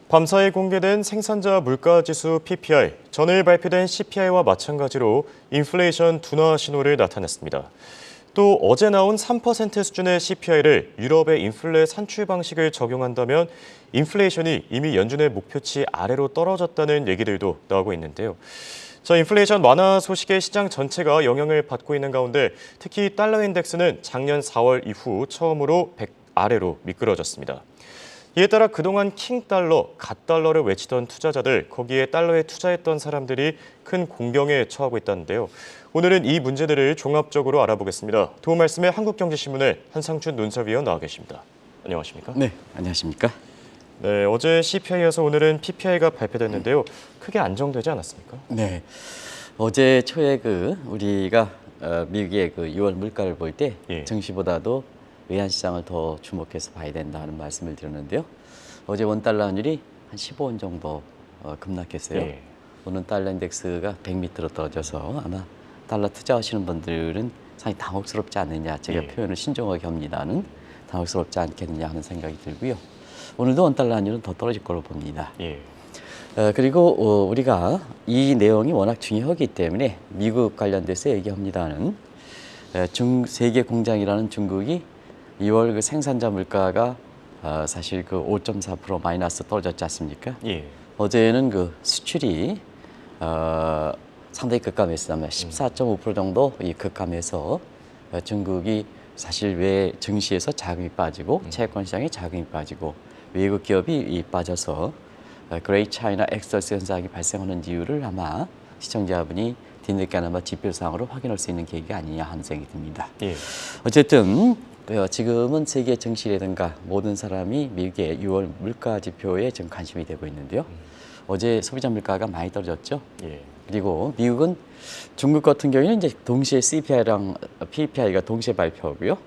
밤사이 공개된 생산자 물가지수 PPI, 전일 발표된 CPI와 마찬가지로 인플레이션 둔화 신호를 나타냈습니다. 또 어제 나온 3% 수준의 CPI를 유럽의 인플레 산출 방식을 적용한다면 인플레이션이 이미 연준의 목표치 아래로 떨어졌다는 얘기들도 나오고 있는데요. 인플레이션 완화 소식에 시장 전체가 영향을 받고 있는 가운데 특히 달러 인덱스는 작년 4월 이후 처음으로 100 아래로 미끄러졌습니다. 이에 따라 그동안 킹달러, 갓달러를 외치던 투자자들, 거기에 달러에 투자했던 사람들이 큰 공경에 처하고 있다는데요. 오늘은 이 문제들을 종합적으로 알아보겠습니다. 도움 말씀에 한국경제신문의 한상춘 논설위원 나와 계십니다. 안녕하십니까? 네, 안녕하십니까? 네, 어제 CPI에서 오늘은 PPI가 발표됐는데요. 크게 안정되지 않았습니까? 네, 어제 초에 우리가 미국의 6월 물가를 볼 때 증시보다도 외환시장을 더 주목해서 봐야 된다는 말씀을 드렸는데요. 어제 원달러 환율이 한 15원 정도 급락했어요. 오늘 달러 인덱스가 100m로 떨어져서 아마 달러 투자하시는 분들은 상당히 당혹스럽지 않느냐, 제가 표현을 신중하게 합니다는 당혹스럽지 않겠느냐 하는 생각이 들고요. 오늘도 원달러 환율은 더 떨어질 걸로 봅니다. 그리고 우리가 이 내용이 워낙 중요하기 때문에 미국 관련돼서 얘기합니다는 세계 공장이라는 중국이 2월 생산자 물가가 사실 5.4% 마이너스 떨어졌지 않습니까? 어제는 수출이 상당히 급감했습니다. 14.5% 정도 급감해서 중국이 사실 외 증시에서 자금이 빠지고 채권 시장에 자금이 빠지고 외국 기업이 빠져서 그레이트 차이나 엑서스 현상이 발생하는 이유를 아마 시청자분이 뒤늦게나마 지표상으로 확인할 수 있는 계기가 아니냐 하는 생각이 듭니다. 어쨌든 지금은 세계 증시라든가 모든 사람이 미국의 6월 물가 지표에 지금 관심이 되고 있는데요. 어제 소비자 물가가 많이 떨어졌죠. 그리고 미국은 중국 같은 경우에는 이제 동시에 CPI랑 PPI가 동시에 발표하고요.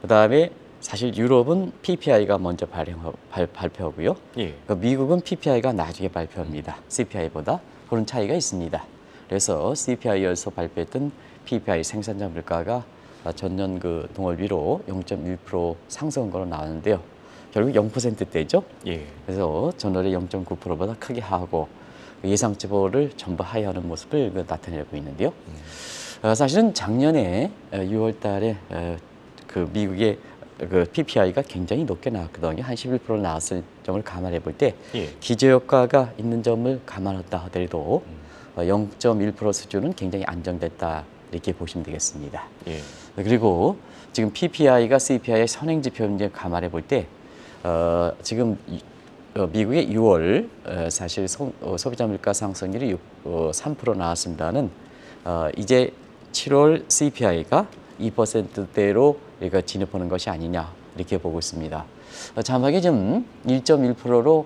그다음에 사실 유럽은 PPI가 먼저 발표하고요. 미국은 PPI가 나중에 발표합니다. CPI보다 그런 차이가 있습니다. 그래서 CPI에서 발표했던 PPI 생산자 물가가 전년 동월비로 0.1% 상승한 거로 나왔는데요. 결국 0%대죠. 그래서 전월에 0.9%보다 크게 하하고 예상치보를 전부 하회하는 모습을 나타내고 있는데요. 사실은 작년에 6월 달에 미국의 PPI가 굉장히 높게 나왔거든요. 한 11% 나왔을 점을 감안해 볼 때 기저효과가 있는 점을 감안했다 하더라도 0.1% 수준은 굉장히 안정됐다 이렇게 보시면 되겠습니다. 그리고 지금 PPI가 CPI의 선행지표 이제 감안해 볼 때 지금 미국의 6월 사실 소비자 물가 상승률이 3% 나왔습니다는 이제 7월 CPI가 2%대로 우리가 진입하는 것이 아니냐 이렇게 보고 있습니다. 자막이 좀 1.1%로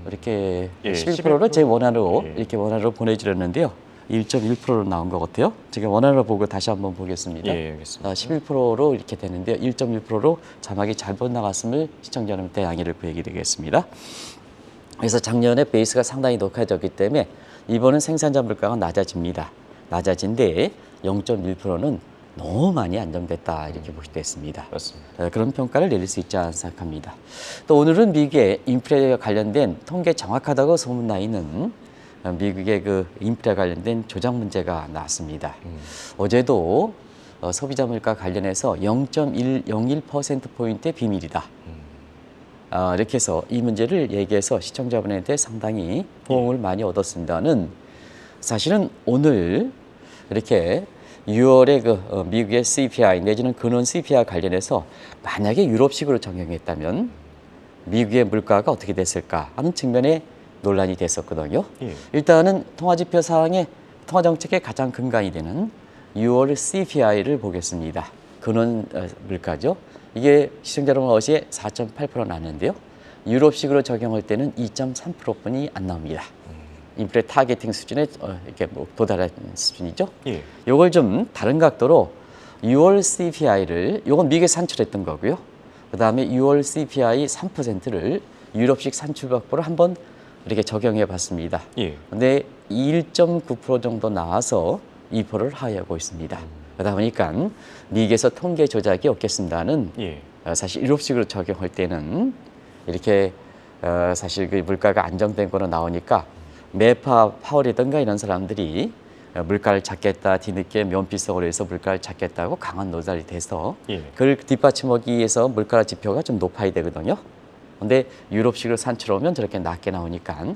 이렇게 11%로 제 원화로 이렇게 원화로 보내주렸는데요. 1.1%로 나온 것 같아요. 제가 원화로 보고 다시 한번 보겠습니다. 알겠습니다. 11%로 이렇게 되는데요. 1.1%로 자막이 잘못 나갔음을 시청자 여러분께 양해를 구해드리겠습니다. 그래서 작년에 베이스가 상당히 높아졌기 때문에 이번은 생산자 물가가 낮아집니다. 낮아진데 0.1%는 너무 많이 안정됐다 이렇게 볼 수 있습니다. 맞습니다. 그런 평가를 내릴 수 있지 않나 생각합니다. 또 오늘은 미국의 인플레와 관련된 통계 정확하다고 소문나 있는 미국의 인플레 관련된 조작 문제가 나왔습니다. 어제도 소비자 물가 관련해서 0.101%포인트의 비밀이다. 이렇게 해서 이 문제를 얘기해서 시청자분한테 상당히 호응을 많이 얻었습니다는 사실은 오늘 이렇게 6월에 미국의 CPI 내지는 근원 CPI 관련해서 만약에 유럽식으로 적용했다면 미국의 물가가 어떻게 됐을까 하는 측면에 논란이 됐었거든요. 일단은 통화지표상의 통화정책의 가장 근간이 되는 6월 CPI를 보겠습니다. 근원 물가죠. 이게 시청자 여러분 어제 4.8% 나왔는데요. 유럽식으로 적용할 때는 2.3%뿐이 안 나옵니다. 인플레 타겟팅 수준에 이렇게 도달한 수준이죠. 이걸 좀 다른 각도로 6월 CPI를 이건 미국에 산출했던 거고요. 그다음에 6월 CPI 3%를 유럽식 산출 확보를 한번 이렇게 적용해 봤습니다. 근데 1.9% 정도 나와서 2%를 하회하고 있습니다. 그러다 보니까 미국에서 통계 조작이 없겠습니다는 사실 유럽식으로 적용할 때는 이렇게 사실 그 물가가 안정된 거로 나오니까 매파 파월이든가 이런 사람들이 물가를 잡겠다, 뒤늦게 면피성으로 해서 물가를 잡겠다고 강한 노달이 돼서 그걸 뒷받침하기 위해서 물가 지표가 좀 높아야 되거든요. 근데 유럽식으로 산출하면 저렇게 낮게 나오니까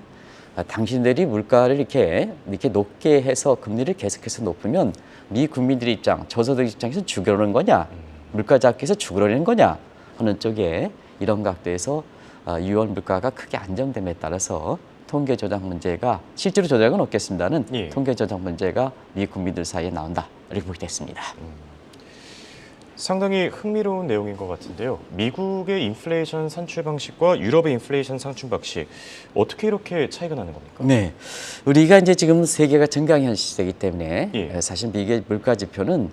당신들이 물가를 이렇게 높게 해서 금리를 계속해서 높으면 미 국민들의 입장, 저소득 입장에서 죽으려는 거냐, 물가 잡기 위해서 죽으려는 거냐 하는 쪽에 이런 각도에서 6월 물가가 크게 안정됨에 따라서 통계 조작 문제가 실제로 조작은 없겠습니다는 통계 조작 문제가 미 국민들 사이에 나온다 이렇게 보게 됐습니다. 상당히 흥미로운 내용인 것 같은데요. 미국의 인플레이션 산출 방식과 유럽의 인플레이션 산출 방식 어떻게 이렇게 차이가 나는 겁니까? 네, 우리가 이제 지금 세계가 증강현 시대이기 때문에 사실 미국의 물가 지표는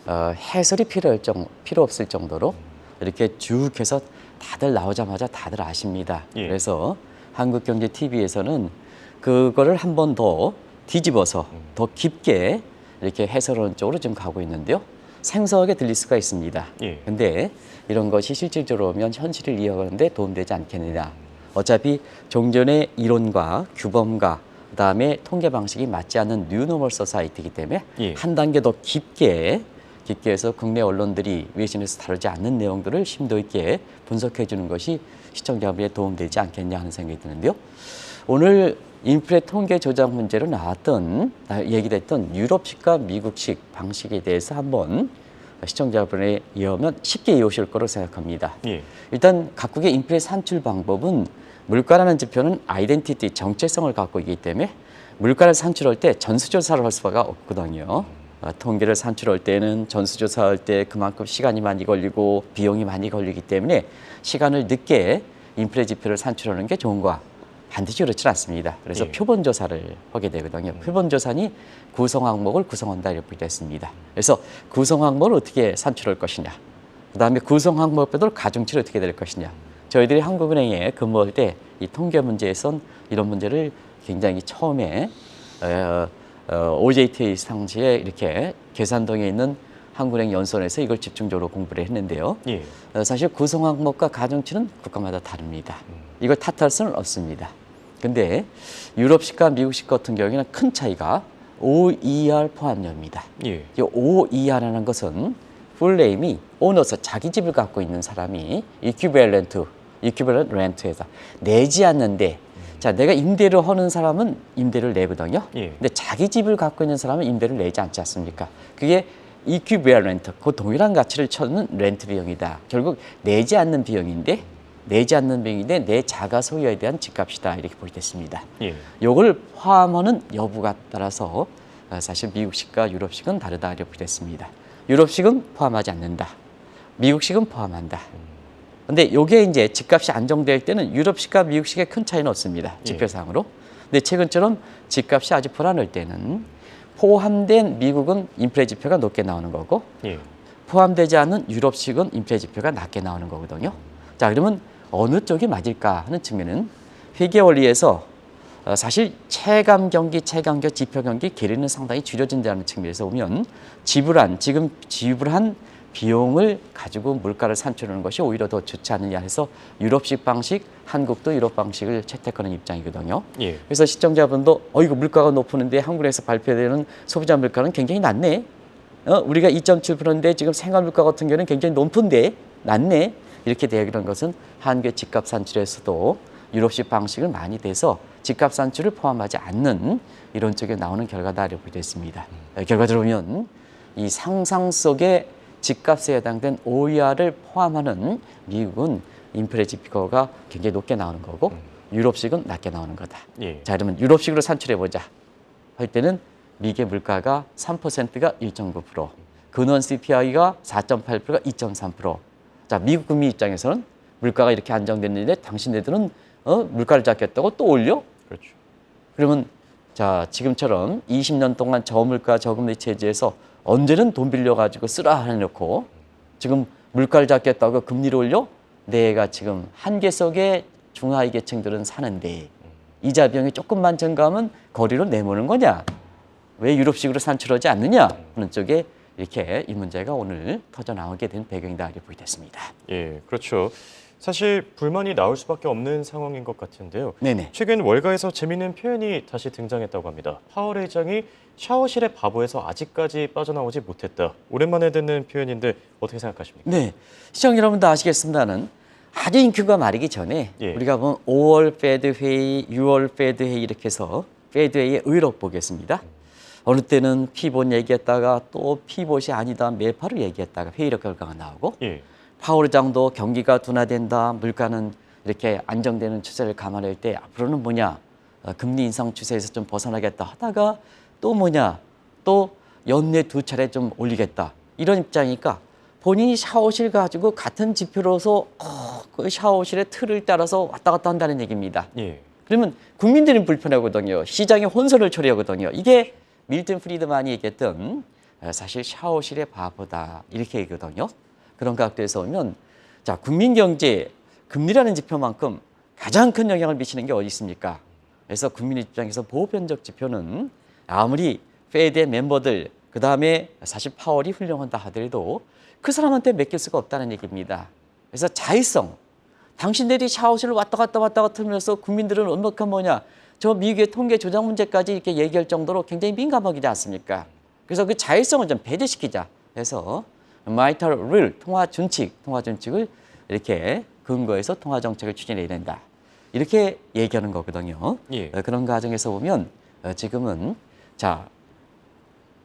해설이 필요 없을 정도로 이렇게 쭉 해서 다들 나오자마자 다들 아십니다. 그래서 한국경제TV에서는 그거를 한 번 더 뒤집어서 더 깊게 이렇게 해설하는 쪽으로 지금 가고 있는데요. 생소하게 들릴 수가 있습니다. 근데 이런 것이 실질적으로 오면 현실을 이해하는데 도움되지 않겠느냐. 어차피 종전의 이론과 규범과 그다음에 통계 방식이 맞지 않는 뉴노멀 소사이티이기 때문에 한 단계 더 깊게 해서 국내 언론들이 외신에서 다루지 않는 내용들을 심도 있게 분석해 주는 것이 시청자분에 도움되지 않겠냐 하는 생각이 드는데요. 오늘 인플레 통계 조작 문제로 얘기됐던 유럽식과 미국식 방식에 대해서 한번 시청자분에 이해하면 쉽게 이해하실 거로 생각합니다. 일단 각국의 인플레 산출 방법은 물가라는 지표는 아이덴티티, 정체성을 갖고 있기 때문에 물가를 산출할 때 전수조사를 할 수가 없거든요. 통계를 산출할 때는 전수조사할 때 그만큼 시간이 많이 걸리고 비용이 많이 걸리기 때문에 시간을 늦게 인플레 지표를 산출하는 게 좋은 거야. 반드시 그렇지 않습니다. 그래서 표본조사를 하게 되거든요. 표본조사니 구성 항목을 구성한다 이렇게 됐습니다. 그래서 구성 항목을 어떻게 산출할 것이냐. 그다음에 구성 항목별로 가중치를 어떻게 될 것이냐. 저희들이 한국은행에 근무할 때 이 통계 문제에선 이런 문제를 굉장히 처음에 OJT 당시에 이렇게 계산동에 있는 한국은행 연수원에서 이걸 집중적으로 공부를 했는데요. 사실 구성 항목과 가중치는 국가마다 다릅니다. 이걸 탓할 수는 없습니다. 근데 유럽식과 미국식 같은 경우에는 큰 차이가 OER 포함료입니다. 이 OER라는 것은 풀네임이 오너서 자기 집을 갖고 있는 사람이 이퀴밸런트 렌트에서 내지 않는데 자, 내가 임대를 하는 사람은 임대를 내거든요. 근데 자기 집을 갖고 있는 사람은 임대를 내지 않지 않습니까? 그게 이퀴밸런트, 그 동일한 가치를 쳐는 렌트 비용이다. 결국 내지 않는 비용인데 내 자가 소유에 대한 집값이다 이렇게 보겠습니다. 요걸 포함하는 여부가 따라서 사실 미국식과 유럽식은 다르다 이렇게 보겠습니다. 유럽식은 포함하지 않는다. 미국식은 포함한다. 근데 요게 이제 집값이 안정될 때는 유럽식과 미국식의 큰 차이는 없습니다. 지표상으로. 근데 최근처럼 집값이 아주 불안할 때는 포함된 미국은 인플레 지표가 높게 나오는 거고 포함되지 않은 유럽식은 인플레 지표가 낮게 나오는 거거든요. 자, 그러면 어느 쪽이 맞을까 하는 측면은 회계 원리에서 사실 체감 경기, 지표 경기 괴리는 상당히 줄여진다는 측면에서 보면 지금 지불한 비용을 가지고 물가를 산출하는 것이 오히려 더 좋지 않느냐 해서 유럽식 방식, 한국도 유럽 방식을 채택하는 입장이거든요. 그래서 시청자분도 이거 물가가 높으는데 한국에서 발표되는 소비자 물가는 굉장히 낮네. 우리가 2.7%인데 지금 생활 물가 같은 경우는 굉장히 높은데 낮네. 이렇게 되는 것은 한국의 집값 산출에서도 유럽식 방식을 많이 돼서 집값 산출을 포함하지 않는 이런 쪽에 나오는 결과다 이렇게 됐습니다. 결과적으로 보면 이 상상 속에 집값에 해당된 OER을 포함하는 미국은 인플레 지표가 굉장히 높게 나오는 거고 유럽식은 낮게 나오는 거다. 자, 그러면 유럽식으로 산출해보자 할 때는 미국의 물가가 3%가 1.9%, 근원 CPI가 4.8%가 2.3%. 자, 미국 국민 입장에서는 물가가 이렇게 안정됐는데 당신네들은 물가를 잡겠다고 또 올려? 그렇죠. 그러면 자, 지금처럼 20년 동안 저물가 저금리 체제에서 언제는 돈 빌려가지고 쓰라 해놓고 지금 물가를 잡겠다고 금리를 올려? 내가 지금 한계 속에 중하위 계층들은 사는데 이자 비용이 조금만 증가하면 거리로 내모는 거냐? 왜 유럽식으로 산출하지 않느냐? 하는 쪽에 이렇게 이 문제가 오늘 터져 나오게 된 배경이다 이렇게 보게 됐습니다. 그렇죠. 사실 불만이 나올 수밖에 없는 상황인 것 같은데요. 네네. 최근 월가에서 재미있는 표현이 다시 등장했다고 합니다. 파월 의장이 샤워실의 바보에서 아직까지 빠져나오지 못했다. 오랜만에 듣는 표현인데 어떻게 생각하십니까? 네. 시청 여러분도 아시겠습니다는 아주 인큐가 마르기 전에 예. 우리가 보면 5월 페드 회의, 6월 페드 회의 이렇게 해서 페드 회의의 의록 보겠습니다. 어느 때는 피봇 얘기했다가 또 피봇이 아니다 매파로 얘기했다가 회의록 결과가 나오고 예. 파월 의장도 경기가 둔화된다, 물가는 이렇게 안정되는 추세를 감안할 때 앞으로는 뭐냐, 금리 인상 추세에서 좀 벗어나겠다 하다가 또 뭐냐, 또 연내 2차례 좀 올리겠다 이런 입장이니까 본인이 샤워실 가지고 같은 지표로서 그 샤워실의 틀을 따라서 왔다 갔다 한다는 얘기입니다. 예. 그러면 국민들은 불편하거든요. 시장의 혼선을 초래하거든요. 이게 밀턴 프리드만이 얘기했던 사실 샤워실의 바보다 이렇게 얘기거든요. 그런 각도에서 보면 자, 국민 경제 금리라는 지표만큼 가장 큰 영향을 미치는 게 어디 있습니까? 그래서 국민 입장에서 보편적 지표는 아무리 페드의 멤버들 그다음에 사실 파월이 훌륭하다 하더라도 그 사람한테 맡길 수가 없다는 얘기입니다. 그래서 자의성, 당신들이 샤워실을 왔다 갔다 하면서 국민들은 얼마큼 뭐냐, 저 미국의 통계 조작 문제까지 이렇게 얘기할 정도로 굉장히 민감하지 않습니까? 그래서 그 자의성을 좀 배제시키자 해서 마이탈 룰, 통화 준칙을 이렇게 근거해서 통화 정책을 추진해야 된다. 이렇게 얘기하는 거거든요. 예. 그런 과정에서 보면 지금은 자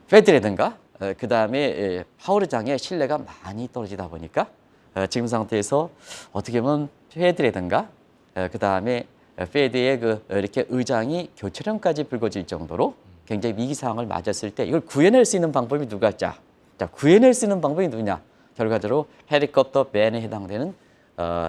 페드라든가 그 다음에 파월 의장의 신뢰가 많이 떨어지다 보니까 지금 상태에서 어떻게 보면 페드라든가 그 다음에 페드의 그 이렇게 의장이 교체령까지 불거질 정도로 굉장히 위기 상황을 맞았을 때 이걸 구해낼 수 있는 방법이 누가 있자? 자, 구해낼 수 있는 방법이 누구냐? 결과적으로 헬리콥터 밴에 해당되는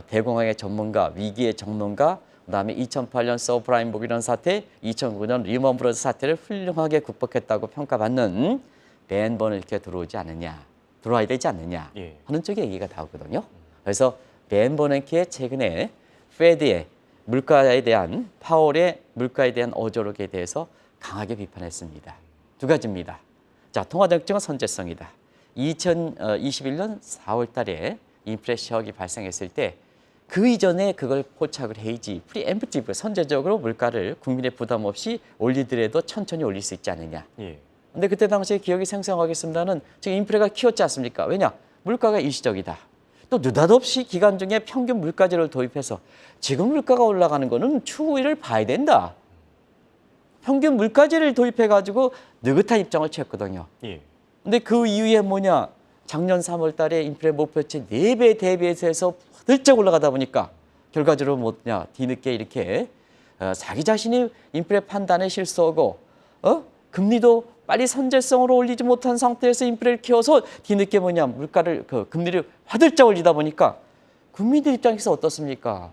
대공황의 전문가, 위기의 전문가, 그다음에 2008년 서브프라임 모기런 사태, 2009년 리먼 브러스 사태를 훌륭하게 극복했다고 평가받는 벤 버너케 들어와야 되지 않느냐 예. 하는 쪽의 얘기가 나오거든요. 그래서 벤 버너케 최근에 페드의 물가에 대한 파월의 물가에 대한 어조력에 대해서 강하게 비판했습니다. 두 가지입니다. 자, 통화정책은 선제성이다. 2021년 4월 달에 인플레 쇼크가 발생했을 때 그 이전에 그걸 포착을 해야지 프리엠프티브 선제적으로 물가를 국민의 부담 없이 올리더라도 천천히 올릴 수 있지 않느냐. 예. 근데 그때 당시에 기억이 생생하겠습니다는 지금 인플레가 키웠지 않습니까? 왜냐? 물가가 일시적이다. 또 느닷없이 기간 중에 평균 물가제를 도입해서 지금 물가가 올라가는 거는 추후를 봐야 된다. 평균 물가제를 도입해가지고 느긋한 입장을 취했거든요. 예. 근데 그 이후에 뭐냐? 작년 3월 달에 인플레 목표치 4배 대비해서 화들짝 올라가다 보니까 결과적으로 뭐냐? 뒤늦게 이렇게 자기 자신이 인플레 판단에 실수하고 금리도 빨리 선제성으로 올리지 못한 상태에서 인플레를 키워서 뒤늦게 뭐냐? 물가를 금리를 화들짝 올리다 보니까 국민들 입장에서 어떻습니까?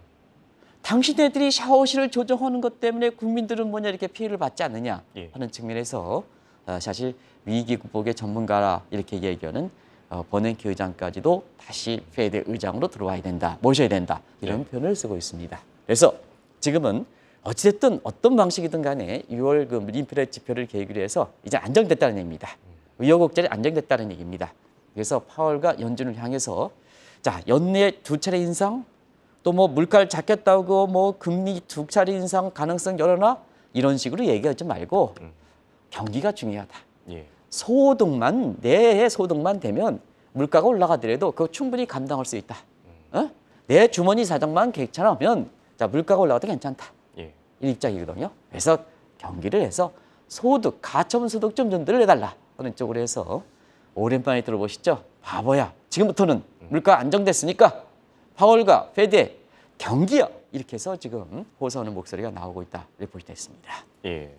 당신네들이 샤워실을 조정하는 것 때문에 국민들은 뭐냐 이렇게 피해를 받지 않느냐 하는 측면에서 사실 위기 극복의 전문가라 이렇게 얘기하는 버냉키 의장까지도 다시 페드 의장으로 들어와야 된다, 모셔야 된다 이런 표현을 쓰고 있습니다. 그래서 지금은 어찌됐든 어떤 방식이든 간에 6월 그 인플레 지표를 계기로 해서 이제 안정됐다는 얘기입니다. 우여곡절이 안정됐다는 얘기입니다. 그래서 파월과 연준을 향해서 자 연내 2차례 인상 또 뭐 물가를 잡겠다고 뭐 금리 2차례 인상 가능성 열어놔 이런 식으로 얘기하지 말고 경기가 중요하다. 예. 소득만 내 소득만 되면 물가가 올라가더라도 그거 충분히 감당할 수 있다. 내 주머니 사정만 괜찮으면 자 물가가 올라가도 괜찮다. 예. 이 입장이거든요. 그래서 경기를 해서 소득 가처분 소득 좀 늘려달라 하는 쪽으로 해서 오랜만에 들어보시죠. 바보야. 지금부터는 물가 안정됐으니까 파월과 페드의 경기야. 이렇게 해서 지금 호소하는 목소리가 나오고 있다. 리포트 됐습니다. 예.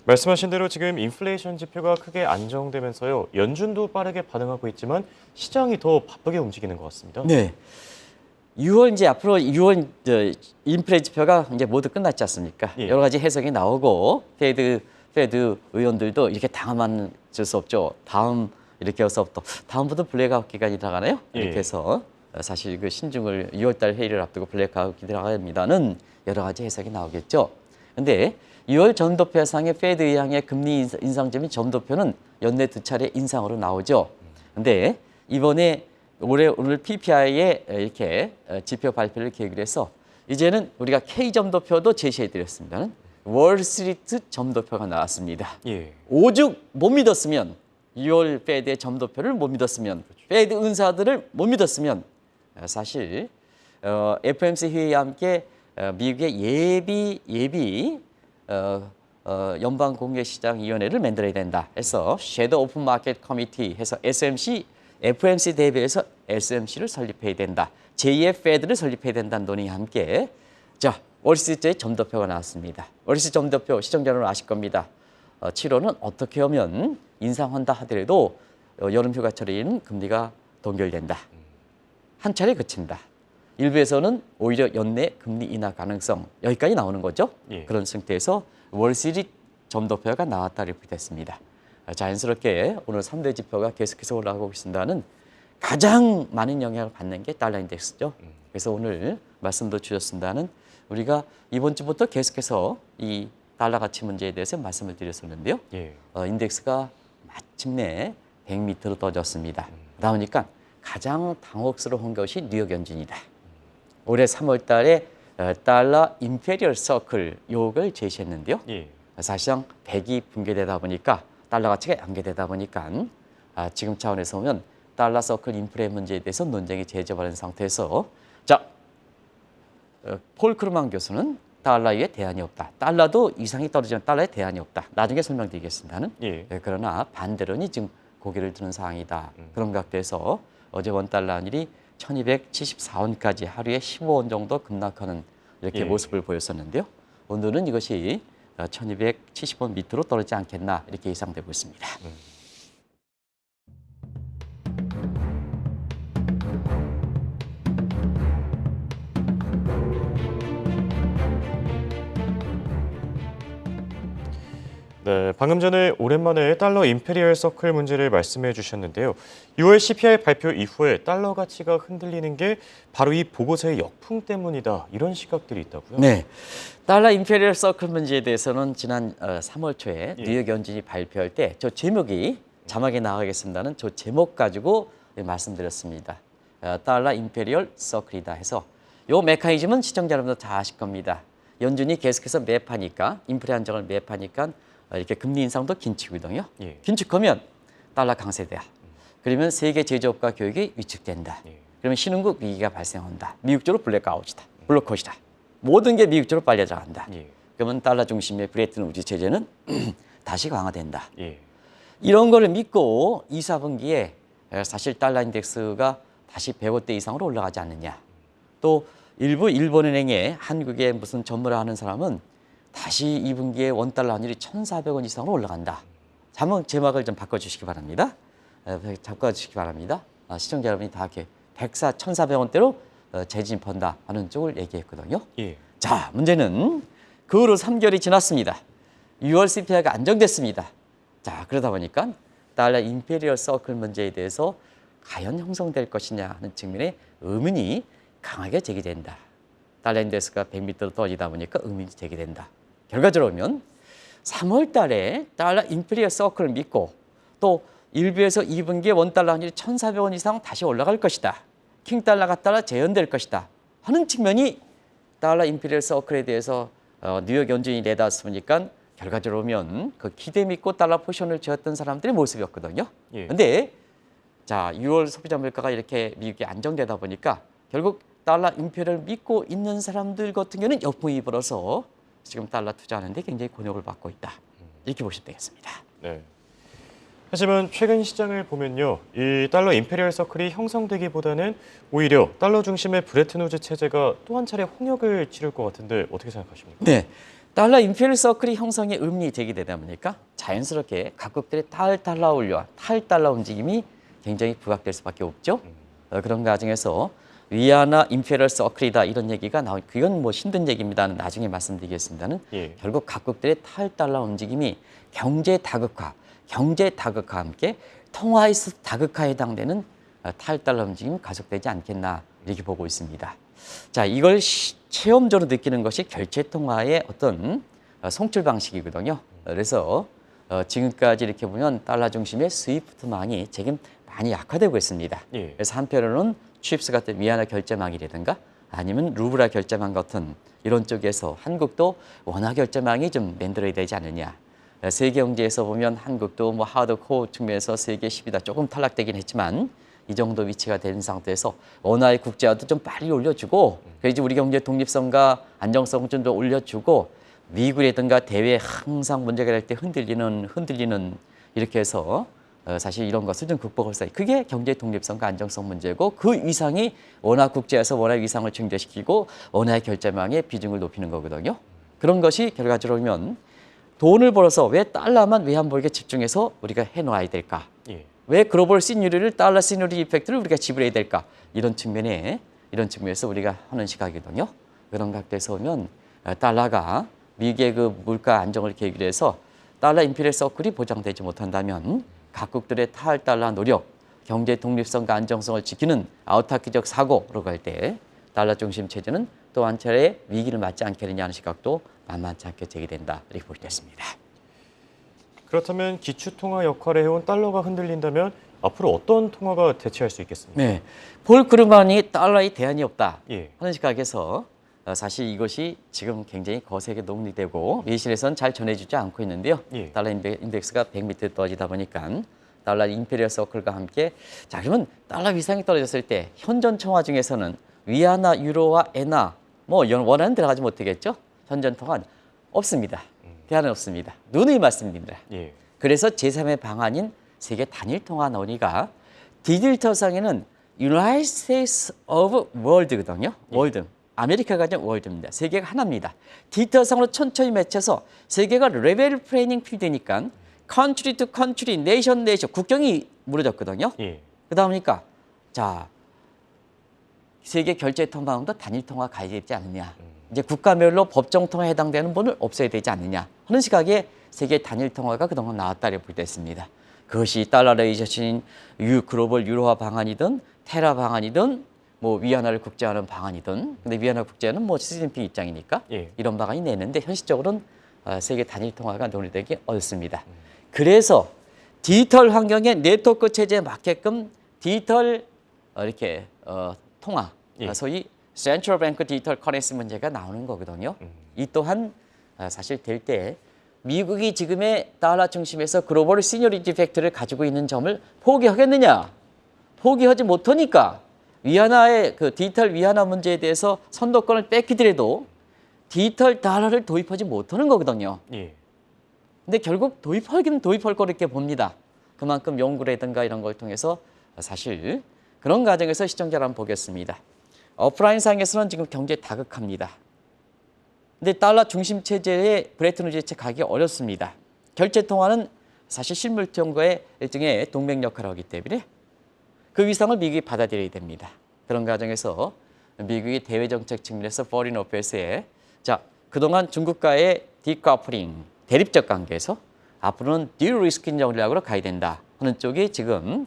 말씀하신 대로 지금 인플레이션 지표가 크게 안정되면서요. 연준도 빠르게 반응하고 있지만 시장이 더 바쁘게 움직이는 것 같습니다. 네. 6월 이제 앞으로 6월 인플레 지표가 이제 모두 끝났지 않습니까? 예. 여러 가지 해석이 나오고 페드 의원들도 이렇게 당하면 어쩔 수 없죠. 다음 이렇게 해서부터 다음부터 블랙아웃 기간이 들어가나요? 이렇게 예. 해서 사실 그 신중을 6월달 회의를 앞두고 블랙아웃 들어갑니다는 여러 가지 해석이 나오겠죠. 근데 6월 전도표 상의 페드 의향의 금리 인상점이 전도표는 연내 2차례 인상으로 나오죠. 근데 이번에 오늘 PPI에 이렇게 지표 발표를 계기로 해서 이제는 우리가 K 점도표도 제시해 드렸습니다. 월스트리트 점도표가 나왔습니다. 예. 오죽 못 믿었으면 6월 페드의 점도표를 못 믿었으면 페드 은사들을 못 믿었으면 사실 FOMC 회의와 함께 미국의 예비 연방공개시장위원회를 만들어야 된다 해서 섀도우 오픈 마켓 커미티 해서 FOMC 대비해서 SMC를 설립해야 된다. 제2의 페드를 설립해야 된다는 논의와 함께 자 월스트리트의 점도표가 나왔습니다. 월스트리트 점도표 시청자 여러분 아실 겁니다. 7월은 어떻게 하면 인상한다 하더라도 여름 휴가철에는 금리가 동결된다. 한 차례 그친다. 일부에서는 오히려 연내 금리 인하 가능성 여기까지 나오는 거죠. 예. 그런 상태에서 월스트리트 점도표가 나왔다 이렇게 됐습니다. 자연스럽게 오늘 3대 지표가 계속해서 올라가고 있습니다는 가장 많은 영향을 받는 게 달러 인덱스죠. 그래서 오늘 말씀도 주셨습니다는 우리가 이번 주부터 계속해서 이 달러 가치 문제에 대해서 말씀을 드렸었는데요. 예. 인덱스가 마침내 100m로 떠졌습니다. 그러다 보니까 가장 당혹스러운 것이 뉴욕 연준이다. 올해 3월 달에 달러 임페리얼 서클 요걸 제시했는데요. 예. 사실상 100이 붕괴되다 보니까 달러 가치가 양괴되다 보니까 지금 차원에서 보면 달러 서클 인플레 문제에 대해서 논쟁이 재점화된 상태에서 자, 폴 크루만 교수는 달러에 대안이 없다. 달러도 이상이 떨어지면 달러에 대안이 없다. 나중에 설명드리겠습니다는. 예. 그러나 반대론이 지금 고개를 드는 상황이다. 그런 각도에서 어제 원달러 환율이 1274원까지 하루에 15원 정도 급락하는 이렇게 예. 모습을 보였었는데요. 오늘은 이것이 1270원 밑으로 떨어지지 않겠나 이렇게 예상되고 있습니다. 네, 방금 전에 오랜만에 달러 임페리얼 서클 문제를 말씀해 주셨는데요. 6월 CPI 발표 이후에 달러 가치가 흔들리는 게 바로 이 보고서의 역풍 때문이다. 이런 시각들이 있다고요? 네, 달러 임페리얼 서클 문제에 대해서는 지난 3월 초에 예. 뉴욕 연준이 발표할 때 저 제목이 자막에 나가겠습니다는 저 제목 가지고 말씀드렸습니다. 달러 임페리얼 서클이다 해서 요 메커니즘은 시청자 여러분도 다 아실 겁니다. 연준이 계속해서 매파니까 인플레 안정을 매파니까 이렇게 금리 인상도 긴축이거든요. 예. 긴축하면 달러 강세돼야. 그러면 세계 제조업과 교육이 위축된다. 예. 그러면 신흥국 위기가 발생한다. 미국적으로 블랙아웃이다. 블록컷이다. 모든 게 미국적으로 빨려들어간다. 예. 그러면 달러 중심의 브레튼 우즈 체제는 다시 강화된다. 예. 이런 거를 믿고 2, 4분기에 사실 달러 인덱스가 다시 100원대 이상으로 올라가지 않느냐. 또 일부 일본은행에 한국에 무슨 전무를 하는 사람은 다시 2분기에 원달러 환율이 1,400원 이상으로 올라간다. 한번 제목을 좀 바꿔주시기 바랍니다. 바꿔주시기 바랍니다. 시청자 여러분이 다 이렇게 1,400원대로 재진입한다 하는 쪽을 얘기했거든요. 예. 자, 문제는 그 후로 3개월이 지났습니다. 6월 CPI가 안정됐습니다. 자, 그러다 보니까 달러 임페리얼 서클 문제에 대해서 과연 형성될 것이냐 하는 측면에 의문이 강하게 제기된다. 달러 인덱스가 100m로 떨어지다 보니까 의문이 제기된다. 결과적으로 보면 3월 달에 달러 임페리얼 서클을 믿고 또 1부에서 2분기에 원달러 환율이 1,400원 이상 다시 올라갈 것이다. 킹달러가 달러 재현될 것이다. 하는 측면이 달러 임페리얼 서클에 대해서 뉴욕 연준이 내다봤으니까 결과적으로 보면 그 기대 믿고 달러 포지션을 쥐었던 사람들의 모습이었거든요. 그런데 예. 자 6월 소비자 물가가 이렇게 미국이 안정되다 보니까 결국 달러 임페리얼을 믿고 있는 사람들 같은 경우는 역풍이 불어서 지금 달러 투자하는데 굉장히 곤욕을 받고 있다. 이렇게 보시면 되겠습니다. 네. 하지만 최근 시장을 보면요, 이 달러 임페리얼 서클이 형성되기보다는 오히려 달러 중심의 브레튼 우즈 체제가 또 한 차례 홍역을 치를 것 같은데 어떻게 생각하십니까? 네, 달러 임페리얼 서클이 형성의 의문이 제기되다 보니까 자연스럽게 각국들의 탈달러 올려 탈달러 움직임이 굉장히 부각될 수밖에 없죠. 그런 과정에서 위안화 임페리얼 서클이다 이런 얘기가 나오. 그건 뭐 힘든 얘기입니다는 나중에 말씀드리겠습니다는. 예. 결국 각국들의 탈달러 움직임이 경제 다극화와 함께 통화에서 다극화에 해당되는 탈달러 움직임이 가속되지 않겠나 이렇게 보고 있습니다. 자, 이걸 체험적으로 느끼는 것이 결제 통화의 어떤 송출 방식이거든요. 그래서 지금까지 이렇게 보면 달러 중심의 스위프트망이 지금 많이 약화되고 있습니다. 예. 그래서 한편으로는 취입스 같은 위안화 결제망이라든가 아니면 루브라 결제망 같은 이런 쪽에서 한국도 원화 결제망이 좀 만들어야 되지 않느냐. 세계 경제에서 보면 한국도 뭐 하드코어 측면에서 세계 10위다 조금 탈락되긴 했지만 이 정도 위치가 된 상태에서 원화의 국제화도 좀 빨리 올려주고 그래야지 우리 경제 독립성과 안정성 좀 더 올려주고 미국이라든가 대외에 항상 문제가 될 때 흔들리는 이렇게 해서 사실 이런 것을 좀 극복할 수 있어요. 그게 경제 독립성과 안정성 문제고 그 위상이 원화 국제에서 원화 위상을 증대시키고 원화의 결제망의 비중을 높이는 거거든요. 그런 것이 결과적으로 보면 돈을 벌어서 왜 달러만 외환보유고에 집중해서 우리가 해놓아야 될까? 예. 왜 글로벌 시늉리를 달러 시늉리 이펙트를 우리가 지불해야 될까? 이런 측면에서 우리가 하는 시각이거든요. 그런 각도에서 보면 달러가 미국의 그 물가 안정을 계기로 해서 달러 임페리얼 서클이 보장되지 못한다면 각국들의 탈달러 노력, 경제 독립성과 안정성을 지키는 아우타키적 사고로 갈 때 달러 중심 체제는 또 한 차례 위기를 맞지 않겠느냐는 시각도 만만치 않게 제기된다 이렇게 볼 수 있습니다. 그렇다면 기축통화 역할을 해온 달러가 흔들린다면 앞으로 어떤 통화가 대체할 수 있겠습니까? 네, 폴 크루만이 달러의 대안이 없다 예. 하는 시각에서 사실 이것이 지금 굉장히 거세게 논의되고 미실에서는 잘 전해주지 않고 있는데요. 예. 달러 인덱스가 100 밑에 떨어지다 보니까 달러 임페리얼 서클과 함께 자 그러면 달러 위상이 떨어졌을 때 현존 통화 중에서는 위안화, 유로화, 엔화 뭐 원화는 들어가지 못하겠죠. 현존 통화 없습니다. 대안은 없습니다. 누누이 말씀드립니다. 예. 그래서 제3의 방안인 세계 단일 통화 논의가 디지털상에는 United States of World거든요. 월드. 아메리카가 아니라 월드입니다. 세계가 하나입니다. 디지털상으로 천천히 맺혀서 세계가 레벨 플레이닝 필드니까 컨트리 투 컨트리, 네이션 국경이 무너졌거든요. 예. 그러다 보니까 자 세계 결제 통화도 단일 통화 가야 되지 않느냐. 이제 국가별로 법정 통화에 해당되는 분을 없애야 되지 않느냐 하는 시각에 세계 단일 통화가 그동안 나왔다고 볼 때 있습니다. 그것이 달러레이션인 글로벌 유로화 방안이든 테라 방안이든 뭐 위안화를 국제화하는 방안이든 근데 위안화 국제화는 뭐 시진핑 입장이니까 예. 이런 방안이 내는데 현실적으로는 세계 단일 통화가 논의되기 어렵습니다. 그래서 디지털 환경의 네트워크 체제에 맞게끔 디지털 이렇게 통화 예. 소위 센트럴 뱅크 디지털 커런시 문제가 나오는 거거든요. 이 또한 사실 될 때 미국이 지금의 달러 중심에서 글로벌 시니어리티 팩트를 가지고 있는 점을 포기하겠느냐? 포기하지 못하니까 위안화의 그 디지털 위안화 문제에 대해서 선도권을 뺏기더라도 디지털 달러를 도입하지 못하는 거거든요. 예. 근데 결국 도입하기는 도입할 거로 이렇게 봅니다. 그만큼 연구라든가 이런 걸 통해서 사실 그런 과정에서 시청자를 한번 보겠습니다. 오프라인 상에서는 지금 경제 다극합니다. 근데 달러 중심 체제의 브레튼 우즈 대책 가기 어렵습니다. 결제 통화는 사실 실물 통과의 일종의 동맹 역할을 하기 때문에 그 위상을 미국이 받아들여야 됩니다. 그런 과정에서 미국이 대외 정책 측면에서 포린 어페어스에 자 그동안 중국과의 디커플링 대립적 관계에서 앞으로는 디리스킹 전략으로 가야 된다 하는 쪽이 지금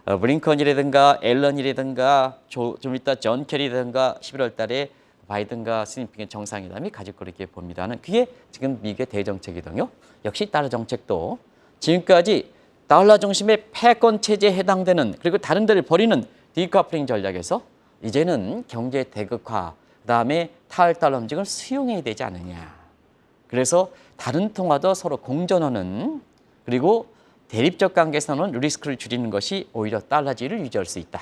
블링컨이라든가 앨런이라든가 좀 이따 존 캐리라든가 11월 달에 바이든과 시진핑의 정상회담이 가질 거로 이렇게 봅니다는 그게 지금 미국의 대정책이거든요. 역시 달러 정책도 지금까지 달러 중심의 패권 체제에 해당되는 그리고 다른 데를 버리는 디커플링 전략에서 이제는 경제 대극화 그다음에 탈달러 움직임을 수용해야 되지 않느냐. 그래서 다른 통화도 서로 공존하는 그리고 대립적 관계에서는 리스크를 줄이는 것이 오히려 달러지를 유지할 수 있다.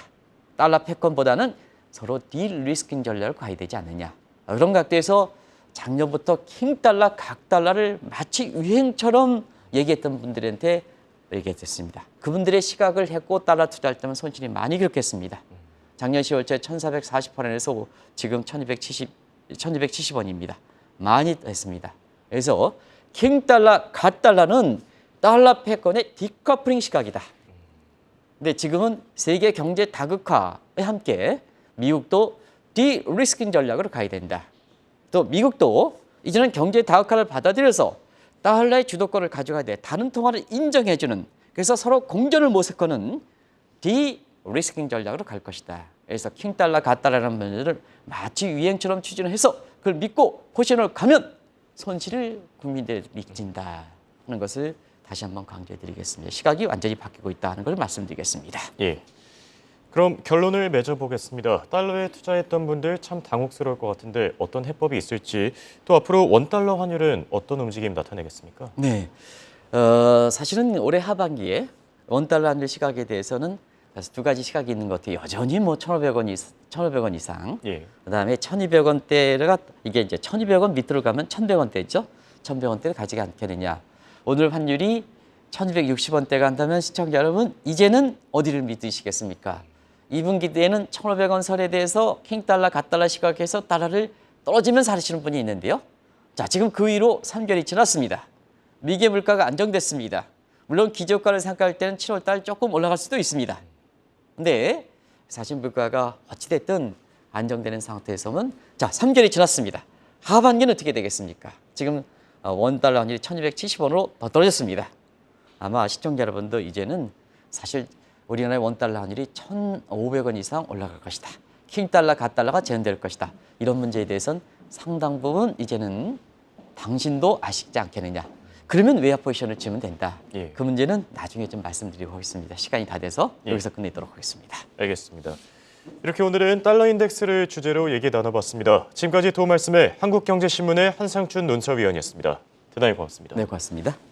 달러 패권보다는 서로 딜리스킹 전략을 가야 되지 않느냐. 그런 각도에서 작년부터 킹달러, 각달러를 마치 유행처럼 얘기했던 분들한테 얘기했습니다. 그분들의 시각을 했고 달러 투자할 때면 손실이 많이 겪겠습니다. 작년 10월째 1,448원에서 지금 1,270원입니다. 많이 했습니다. 그래서 킹달러, 갓달러는 달러 패권의 디커플링 시각이다. 근데 지금은 세계 경제 다극화에 함께 미국도 디리스킹 전략으로 가야 된다. 또 미국도 이제는 경제 다극화를 받아들여서 달러의 주도권을 가져가야 돼. 다른 통화를 인정해주는 그래서 서로 공존을 모색하는 디리스킹 전략으로 갈 것이다. 그래서 킹달러, 갓달러라는 문제를 마치 유행처럼 추진해서 그걸 믿고 포지션을 가면 손실을 국민들이 미친다 하는 것을 다시 한번 강조해드리겠습니다. 시각이 완전히 바뀌고 있다는 걸 말씀드리겠습니다. 예. 그럼 결론을 맺어보겠습니다. 달러에 투자했던 분들 참 당혹스러울 것 같은데 어떤 해법이 있을지, 또 앞으로 원달러 환율은 어떤 움직임 나타내겠습니까? 네, 사실은 올해 하반기에 원달러 환율 시각에 대해서는 그래서 두 가지 시각이 있는 것 같아요. 여전히 뭐 1,500원 이상. 예. 그다음에 1,200원대가 이게 이제 1,200원 밑으로 가면 1,100원대죠. 1,100원대를 가지지 않겠느냐. 오늘 환율이 1,260원대가 한다면 시청자 여러분 이제는 어디를 믿으시겠습니까? 2분기 때에는 1,500원 선에 대해서 킹달러, 갓달러 시각에서 달러를 떨어지면서 하시는 분이 있는데요. 자, 지금 그 위로 3개월이 지났습니다. 미개 물가가 안정됐습니다. 물론 기저가를 생각할 때는 7월 달 조금 올라갈 수도 있습니다. 근데 사실 물가가 어찌됐든 안정되는 상태에서는 자, 3개월이 지났습니다. 하반기는 어떻게 되겠습니까? 지금 원달러 환율이 1,270원으로 더 떨어졌습니다. 아마 시청자 여러분도 이제는 사실 우리나라의 원달러 환율이 1,500원 이상 올라갈 것이다. 킹달러, 갓달러가 재현될 것이다. 이런 문제에 대해서는 상당 부분 이제는 당신도 아시지 않겠느냐. 그러면 외화 포지션을 치면 된다. 예. 그 문제는 나중에 좀 말씀드리고 하겠습니다. 시간이 다 돼서 예. 여기서 끝내도록 하겠습니다. 알겠습니다. 이렇게 오늘은 달러 인덱스를 주제로 얘기 나눠봤습니다. 지금까지 도움 말씀에 한국경제신문의 한상춘 논설위원이었습니다. 대단히 고맙습니다. 네, 고맙습니다.